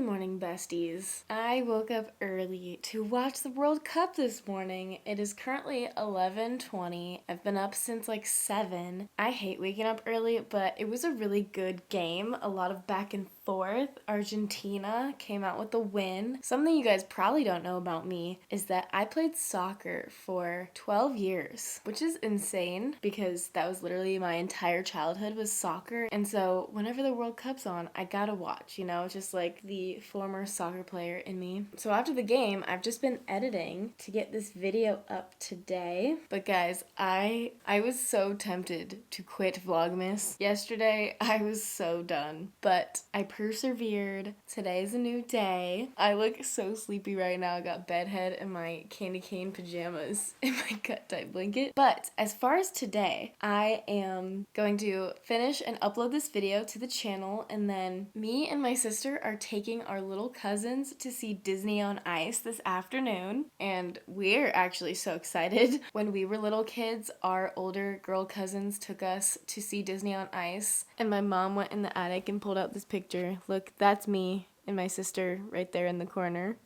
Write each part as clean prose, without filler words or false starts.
morning, besties. I woke up early to watch the World Cup this morning. It is currently 11:20. I've been up since like 7. I hate waking up early, but it was a really good game. A lot of back and forth. Argentina came out with the win. Something you guys probably don't know about me is that I played soccer for 12 years, which is insane because that was literally my entire childhood was soccer. And so whenever the World Cup's on, I gotta watch, just like the former soccer player in me. So after the game, I've just been editing to get this video up today. But guys, I was so tempted to quit vlogmas. Yesterday, I was so done, but I persevered. Today's a new day. I look so sleepy right now. I got bedhead and my candy cane pajamas in my cut type blanket. But as far as today, I am going to finish and upload this video to the channel, and then me and my sister are taking our little cousins to see Disney on Ice this afternoon, and we're actually so excited. When we were little kids, our older girl cousins took us to see Disney on Ice, and my mom went in the attic and pulled out this picture. Look, that's me and my sister right there in the corner.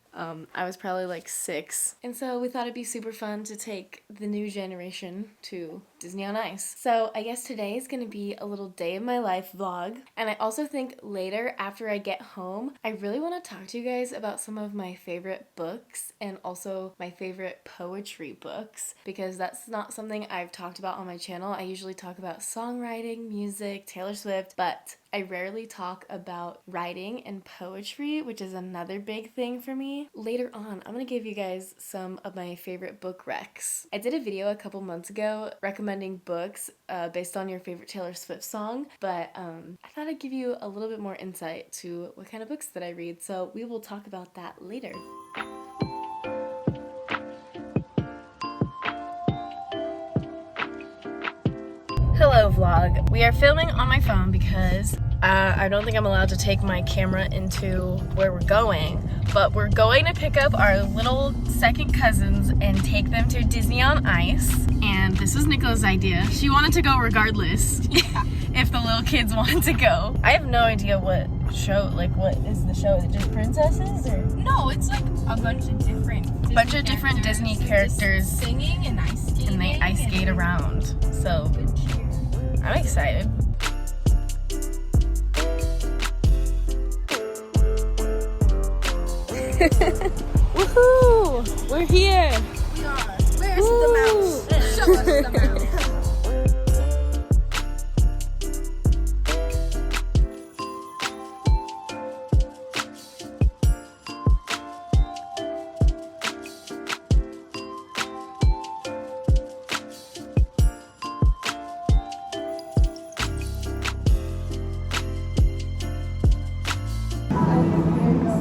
I was probably like 6. And so we thought it'd be super fun to take the new generation to Disney on Ice. So I guess today is going to be a little day of my life vlog. And I also think later after I get home, I really want to talk to you guys about some of my favorite books and also my favorite poetry books, because that's not something I've talked about on my channel. I usually talk about songwriting, music, Taylor Swift, but I rarely talk about writing and poetry, which is another big thing for me. Later on, I'm going to give you guys some of my favorite book recs. I did a video a couple months ago recommending books based on your favorite Taylor Swift song, but I thought I'd give you a little bit more insight to what kind of books that I read, so we will talk about that later. Hello vlog. We are filming on my phone because I don't think I'm allowed to take my camera into where we're going, but we're going to pick up our little second cousins and take them to Disney on Ice. And this was Nicola's idea. She wanted to go regardless. Yeah. If the little kids wanted to go. I have no idea what show, like what is the show? Is it just princesses or? No, it's like a bunch of different Disney characters singing and ice skating. And they ice skate around. So I'm excited. Woohoo! We're here! We are. Where's the mouse? Show us the mouse.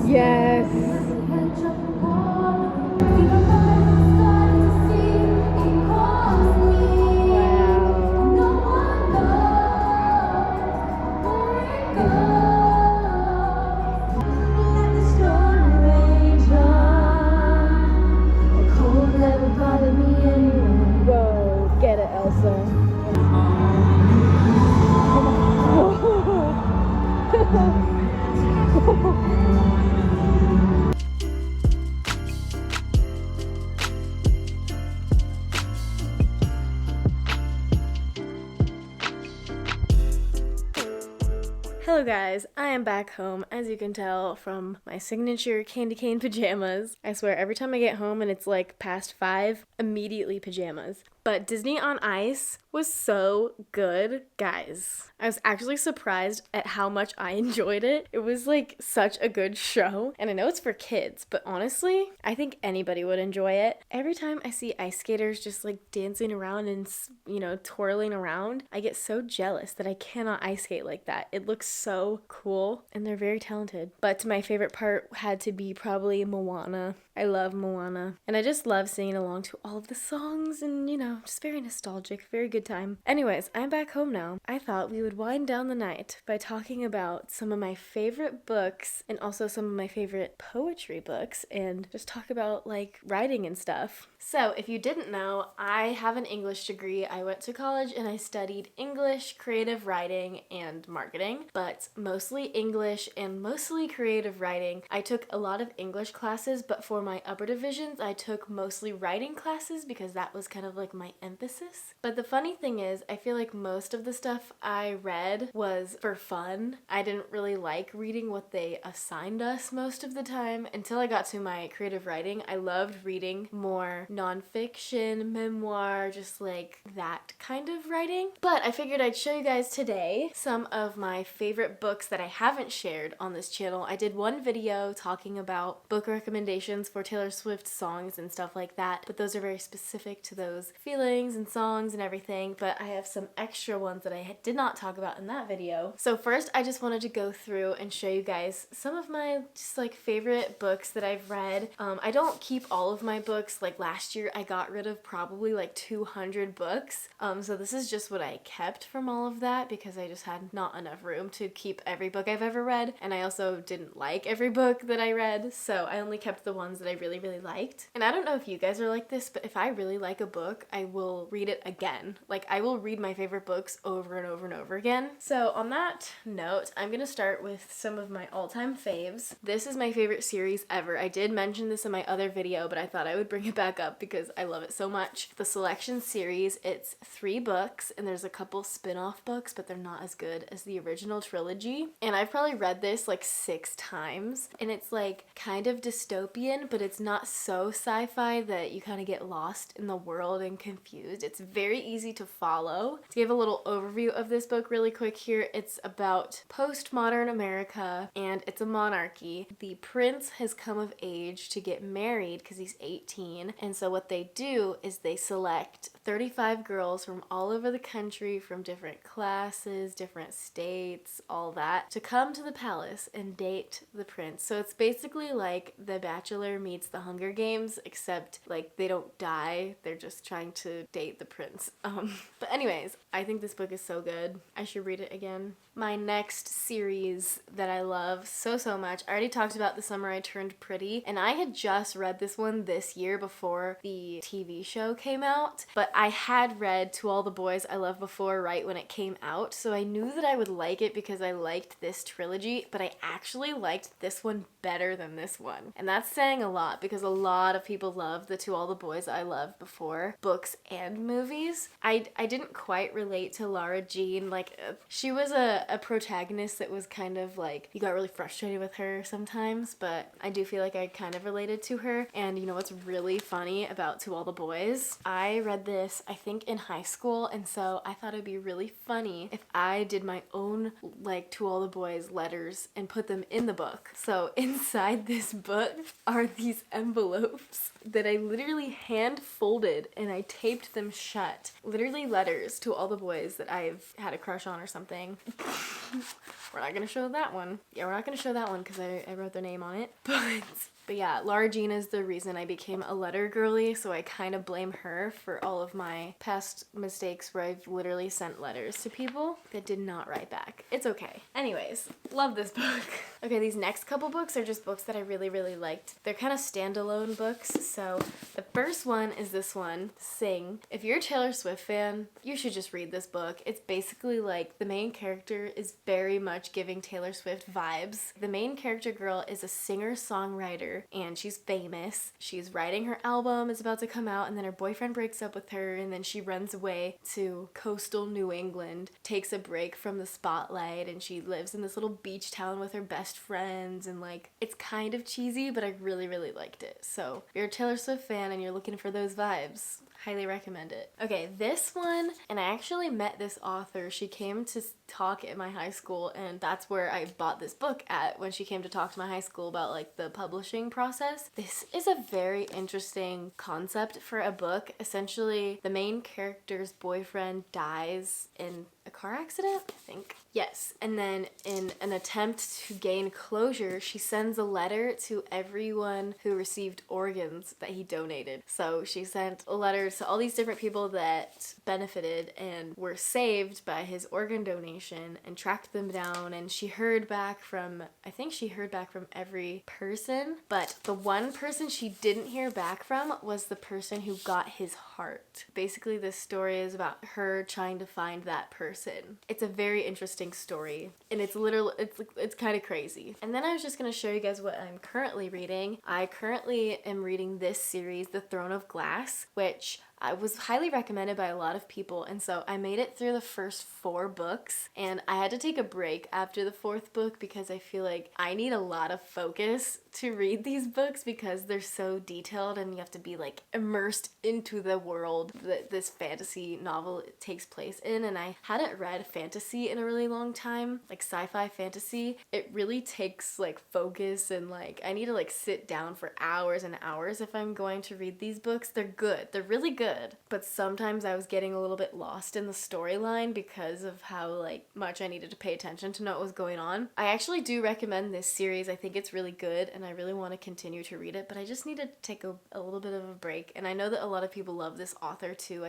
Yes! Whoa, get it, Elsa. Hello guys, I am back home, as you can tell from my signature candy cane pajamas. I swear every time I get home and it's like past 5, immediately pajamas. But Disney on Ice was so good, guys. I was actually surprised at how much I enjoyed it. It was like such a good show, and I know it's for kids, but honestly, I think anybody would enjoy it. Every time I see ice skaters just like dancing around and, twirling around, I get so jealous that I cannot ice skate like that. It looks so cool, and they're very talented. But my favorite part had to be probably Moana. I love Moana, and I just love singing along to all of the songs and, know, just very nostalgic, very good time. Anyways, I'm back home now. I thought we would wind down the night by talking about some of my favorite books and also some of my favorite poetry books and just talk about like writing and stuff. So, if you didn't know, I have an English degree. I went to college and I studied English, creative writing, and marketing, but mostly English and mostly creative writing. I took a lot of English classes, but for my upper divisions, I took mostly writing classes because that was kind of like my emphasis. But the funny thing is, I feel like most of the stuff I read was for fun. I didn't really like reading what they assigned us most of the time until I got to my creative writing. I loved reading more nonfiction, memoir, just like that kind of writing. But I figured I'd show you guys today some of my favorite books that I haven't shared on this channel. I did one video talking about book recommendations for Taylor Swift songs and stuff like that, but those are very specific to those feelings and songs and everything. But I have some extra ones that I did not talk about in that video. So first, I just wanted to go through and show you guys some of my just like favorite books that I've read. I don't keep all of my books. Like last year, I got rid of probably like 200 books. So this is just what I kept from all of that because I just had not enough room to keep every book I've ever read, and I also didn't like every book that I read, so I only kept the ones that I really, really liked. And I don't know if you guys are like this, but if I really like a book, I will read it again. Like, I will read my favorite books over and over and over again. So on that note, I'm gonna start with some of my all-time faves. This is my favorite series ever. I did mention this in my other video, but I thought I would bring it back up because I love it so much. The Selection series, it's 3 books, and there's a couple spin-off books, but they're not as good as the original trilogy. And I've probably read this like 6 times, and it's like kind of dystopian, but it's not so sci-fi that you kind of get lost in the world and confused. It's very easy to follow. To give a little overview of this book really quick here, it's about postmodern America, and it's a monarchy. The prince has come of age to get married because he's 18, and so what they do is they select 35 girls from all over the country, from different classes, different states, all that, to come to the palace and date the prince. So it's basically like The Bachelor meets The Hunger Games, except like they don't die, they're just trying to date the prince. But anyways, I think this book is so good. I should read it again. My next series that I love so much, I already talked about The Summer I Turned Pretty, and I had just read this one this year before the TV show came out, but I had read To All the Boys I Loved Before right when it came out, so I knew that I would like it because I liked this trilogy, but I actually liked this one better than this one. And that's saying a lot because a lot of people love the To All the Boys I Loved Before books and movies. I didn't quite relate to Lara Jean. Like, she was a protagonist that was kind of like, you got really frustrated with her sometimes, but I do feel like I kind of related to her. And you know what's really funny about To All the Boys? I read this, I think, in high school, and so I thought it'd be really funny if I did my own, like, To All the Boys letters and put them in the book. So inside this book are these envelopes that I literally hand folded and I taped them shut. Literally letters to all the boys that I've had a crush on or something. We're not gonna show that one. Yeah, we're not gonna show that one because I wrote their name on it. But yeah, Lara Jean is the reason I became a letter girly, so I kind of blame her for all of my past mistakes where I've literally sent letters to people that did not write back. It's okay. Anyways, love this book. Okay, these next couple books are just books that I really, really liked. They're kind of standalone books, so the first one is this one, Sing. If you're a Taylor Swift fan, you should just read this book. It's basically like the main character is very much giving Taylor Swift vibes. The main character girl is a singer-songwriter, and she's famous. She's writing her album, it's about to come out, and then her boyfriend breaks up with her, and then she runs away to coastal New England, takes a break from the spotlight, and she lives in this little beach town with her best friends, and like, it's kind of cheesy, but I really, really liked it. So if you're a Taylor Swift fan and you're looking for those vibes, highly recommend it. Okay, this one, and I actually met this author. She came to talk at my high school, and that's where I bought this book at, when she came to talk to my high school about like the publishing process. This is a very interesting concept for a book. Essentially, the main character's boyfriend dies in a car accident, I think. Yes, and then in an attempt to gain closure, she sends a letter to everyone who received organs that he donated. So she sent a letter to all these different people that benefited and were saved by his organ donation and tracked them down, and she heard back from, I think she heard back from every person, but the one person she didn't hear back from was the person who got his heart. Basically, this story is about her trying to find that person. It's a very interesting story, and it's kind of crazy. And then I was just going to show you guys what I'm currently reading. I currently am reading this series, The Throne of Glass, which I was highly recommended by a lot of people, and so I made it through the first 4 books, and I had to take a break after the 4th book because I feel like I need a lot of focus to read these books because they're so detailed and you have to be like immersed into the world that this fantasy novel takes place in. And I hadn't read fantasy in a really long time, like sci-fi fantasy. It really takes like focus, and like I need to like sit down for hours and hours if I'm going to read these books. They're good. They're really good. But sometimes I was getting a little bit lost in the storyline because of how like much I needed to pay attention to know what was going on. I actually do recommend this series. I think it's really good and I really want to continue to read it, but I just need to take a little bit of a break. And I know that a lot of people love this author too.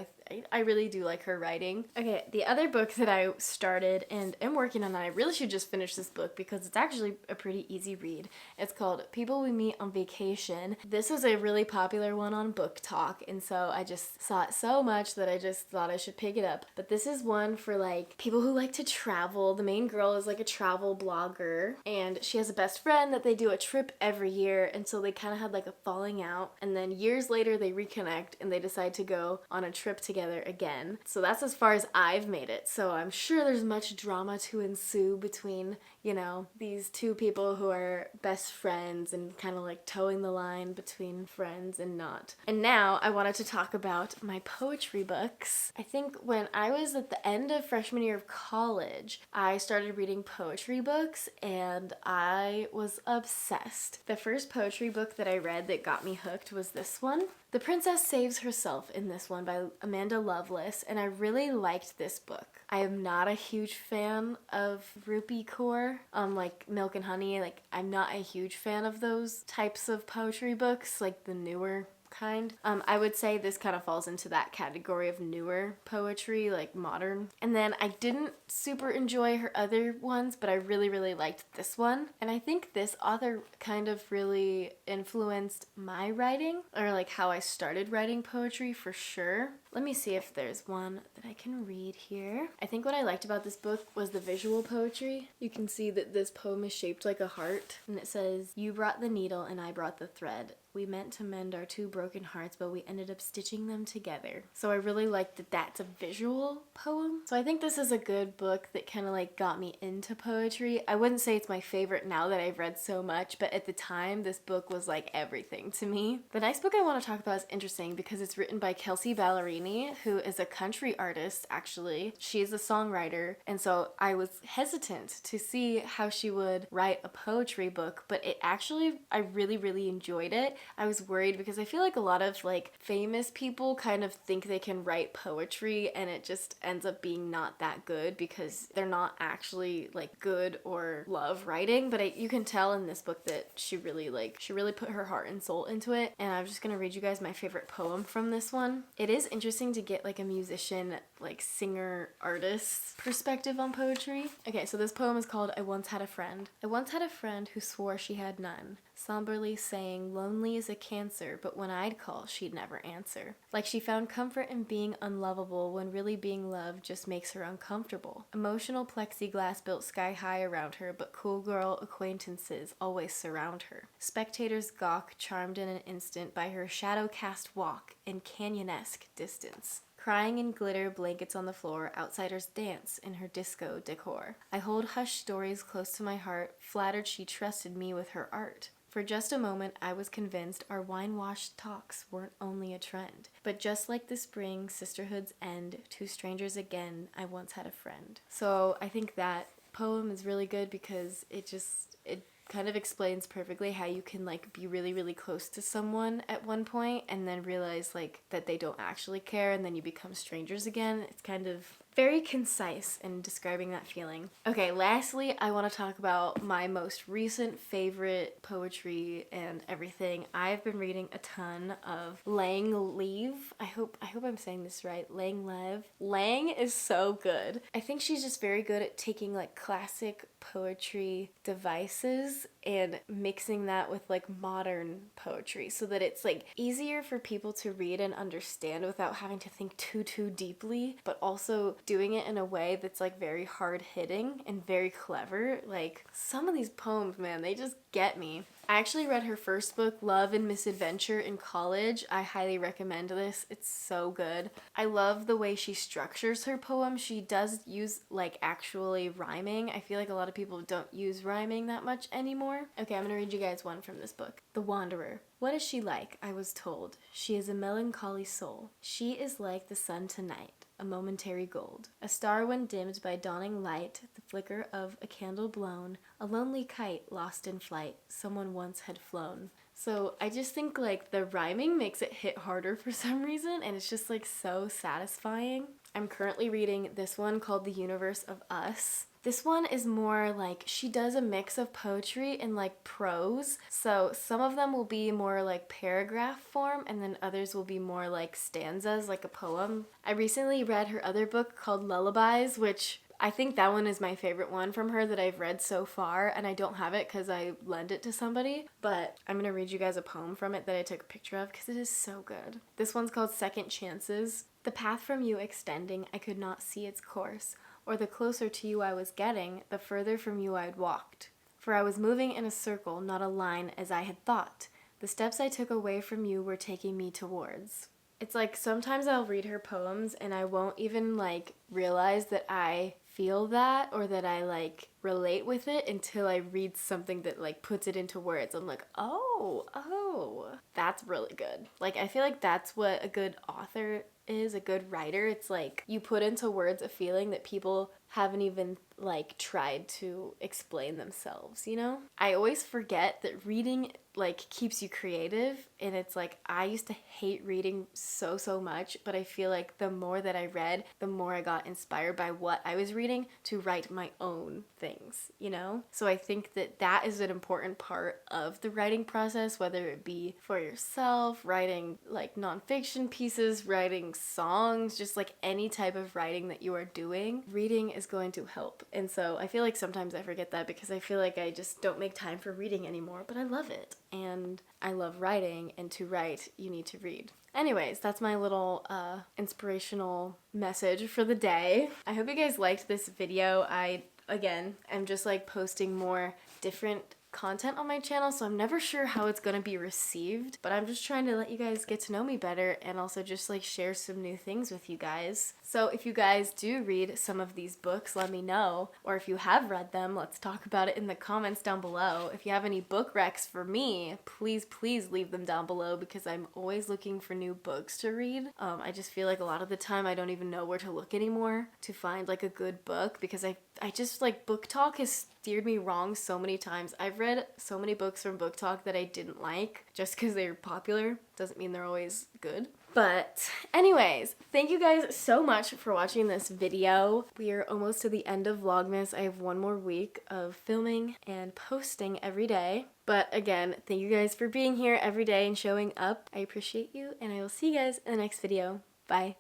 I really do like her writing. Okay, the other book that I started and am working on, and I really should just finish this book because it's actually a pretty easy read. It's called People We Meet on Vacation. This was a really popular one on Book Talk, and so I just saw it so much that I just thought I should pick it up. But this is one for like people who like to travel. The main girl is like a travel blogger, and she has a best friend that they do a trip every year, and so they kind of had like a falling out, and then years later they reconnect and they decide to go on a trip together again. So that's as far as I've made it. So I'm sure there's much drama to ensue between, you know, these two people who are best friends and kind of like towing the line between friends and not. And now I wanted to talk about my poetry books. I think when I was at the end of freshman year of college, I started reading poetry books and I was obsessed. The first poetry book that I read that got me hooked was this one. The Princess Saves Herself in this one by Amanda Lovelace, and I really liked this book. I am not a huge fan of Rupi Kaur, like Milk and Honey. Like, I'm not a huge fan of those types of poetry books, like the newer kind. I would say this kind of falls into that category of newer poetry, like modern. And then I didn't super enjoy her other ones, but I really, really liked this one. And I think this author kind of really influenced my writing, or like how I started writing poetry for sure. Let me see if there's one that I can read here. I think what I liked about this book was the visual poetry. You can see that this poem is shaped like a heart, and it says, "You brought the needle and I brought the thread. We meant to mend our 2 broken hearts, but we ended up stitching them together." So I really liked that that's a visual poem. So I think this is a good book that kind of like got me into poetry. I wouldn't say it's my favorite now that I've read so much, but at the time this book was like everything to me. The next book I want to talk about is interesting because it's written by Kelsey Ballerini, who is a country artist actually. She's a songwriter, and so I was hesitant to see how she would write a poetry book, but I really, really enjoyed it. I was worried because I feel like a lot of like famous people kind of think they can write poetry and it just ends up being not that good because they're not actually like good or love writing. But you can tell in this book that she really put her heart and soul into it. And I'm just gonna read you guys my favorite poem from this one. It is interesting to get like a musician, like singer, artist perspective on poetry. Okay, so this poem is called I Once Had a Friend. I once had a friend who swore she had none, somberly saying lonely is a cancer, but when I'd call, she'd never answer. Like she found comfort in being unlovable when really being loved just makes her uncomfortable. Emotional plexiglass built sky high around her, but cool girl acquaintances always surround her. Spectators gawk, charmed in an instant by her shadow-cast walk and canyon-esque distance. Crying in glitter blankets on the floor, outsiders dance in her disco decor. I hold hushed stories close to my heart, flattered she trusted me with her art. For just a moment, I was convinced our wine-washed talks weren't only a trend. But just like the spring, sisterhoods end, 2 strangers again, I once had a friend. So I think that poem is really good because it kind of explains perfectly how you can like be really, really close to someone at one point and then realize like that they don't actually care and then you become strangers again. It's kind of very concise in describing that feeling. Okay, lastly, I want to talk about my most recent favorite poetry and everything. I've been reading a ton of Lang Leave. I hope I'm saying this right. Lang Lev. Lang is so good. I think she's just very good at taking like classic poetry devices and mixing that with like modern poetry so that it's like easier for people to read and understand without having to think too deeply, but also doing it in a way that's like very hard hitting and very clever. Like some of these poems, man, they just get me. I actually read her first book, Love and Misadventure, in college. I highly recommend this. It's so good. I love the way she structures her poems. She does use like actually rhyming. I feel like a lot of people don't use rhyming that much anymore. Okay, I'm gonna read you guys one from this book. The Wanderer. What is she like? I was told. She is a melancholy soul. She is like the sun tonight, a momentary gold, a star when dimmed by dawning light, the flicker of a candle blown, a lonely kite lost in flight, someone once had flown. So I just think like the rhyming makes it hit harder for some reason, and it's just like so satisfying. I'm currently reading this one called The Universe of Us. This one is more like she does a mix of poetry and like prose. So some of them will be more like paragraph form and then others will be more like stanzas, like a poem. I recently read her other book called Lullabies, which I think that one is my favorite one from her that I've read so far, and I don't have it because I lent it to somebody, but I'm going to read you guys a poem from it that I took a picture of because it is so good. This one's called Second Chances. The path from you extending, I could not see its course, or the closer to you I was getting, the further from you I'd walked. For I was moving in a circle, not a line as I had thought. The steps I took away from you were taking me towards. It's like sometimes I'll read her poems and I won't even like realize that I feel that or that I like relate with it until I read something that like puts it into words. I'm like, oh, that's really good. Like I feel like that's what a good author is, a good writer. It's like you put into words a feeling that people haven't even like tried to explain themselves, you know? I always forget that reading like keeps you creative, and it's like I used to hate reading so much, but I feel like the more that I read, the more I got inspired by what I was reading to write my own things, you know? So I think that that is an important part of the writing process, whether it be for yourself, writing like nonfiction pieces, writing songs, just like any type of writing that you are doing, reading is going to help. And so I feel like sometimes I forget that because I feel like I just don't make time for reading anymore, but I love it. And I love writing, and to write, you need to read. Anyways, that's my little inspirational message for the day. I hope you guys liked this video. Again, I'm just like posting more different content on my channel, so I'm never sure how it's gonna be received, but I'm just trying to let you guys get to know me better and also just like share some new things with you guys. So if you guys do read some of these books, let me know, or if you have read them, let's talk about it in the comments down below. If you have any book recs for me, please leave them down below because I'm always looking for new books to read. I just feel like a lot of the time I don't even know where to look anymore to find like a good book because I just like Book Talk has steered me wrong so many times. I've read so many books from Book Talk that I didn't like just because they're popular. Doesn't mean they're always good. But anyways, thank you guys so much for watching this video. We are almost to the end of Vlogmas. I have one more week of filming and posting every day. But again, thank you guys for being here every day and showing up. I appreciate you, and I will see you guys in the next video. Bye.